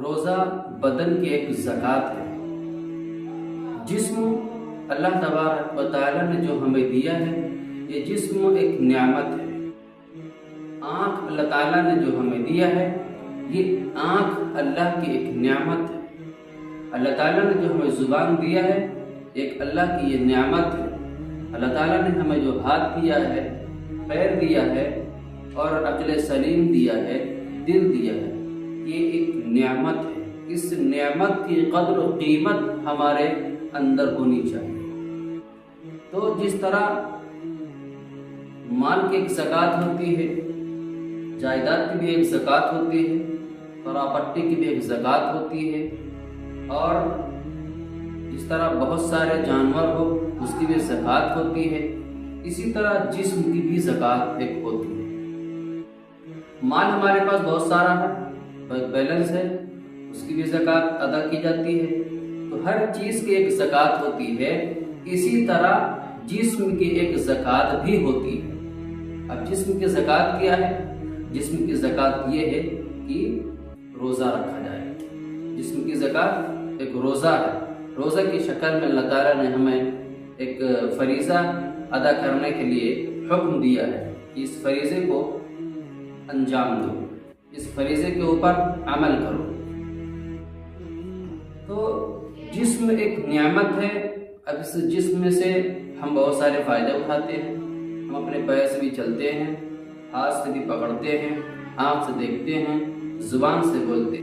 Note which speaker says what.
Speaker 1: روزہ بدن کی ایک زکوٰۃ ہے۔ جسم اللہ تبارک و تعالیٰ نے جو ہمیں دیا ہے، یہ جسم ایک نعمت ہے۔ آنکھ اللہ تعالیٰ نے جو ہمیں دیا ہے، یہ آنکھ اللہ کی ایک نعمت ہے۔ اللہ تعالیٰ نے جو ہمیں زبان دیا ہے، ایک اللہ کی یہ نعمت ہے۔ اللہ تعالیٰ نے ہمیں جو ہاتھ دیا ہے، پیر دیا ہے اور عقل سلیم دیا ہے، دل دیا ہے، یہ ایک نعمت ہے۔ اس نعمت کی قدر و قیمت ہمارے اندر ہونی چاہیے۔ تو جس طرح مال کی ایک زکوٰۃ ہوتی ہے، جائیداد کی بھی ایک زکوٰۃ ہوتی ہے، پراپرٹی کی بھی ایک زکوٰۃ ہوتی ہے، اور جس طرح بہت سارے جانور ہو اس کی بھی زکوٰۃ ہوتی ہے، اسی طرح جسم کی بھی زکوٰۃ ایک ہوتی ہے۔ مال ہمارے پاس بہت سارا ہے، بیلنس ہے، اس کی بھی زکوٰۃ ادا کی جاتی ہے۔ تو ہر چیز کی ایک زکوٰۃ ہوتی ہے، اسی طرح جسم کی ایک زکوٰۃ بھی ہوتی ہے۔ اب جسم کی زکوٰۃ کیا ہے؟ جسم کی زکوٰۃ یہ ہے کہ روزہ رکھا جائے۔ جسم کی زکوٰۃ ایک روزہ ہے۔ روزہ کی شکل میں اللہ تعالیٰ نے ہمیں ایک فریضہ ادا کرنے کے لیے حکم دیا ہے کہ اس فریضے کو انجام دو، اس فریضے کے اوپر عمل کرو۔ تو جسم ایک نعمت ہے۔ اب اس جسم میں سے ہم بہت سارے فائدے اٹھاتے ہیں۔ ہم اپنے پیر سے بھی چلتے ہیں، ہاتھ سے بھی پکڑتے ہیں، آنکھ سے دیکھتے ہیں، زبان سے بولتے ہیں۔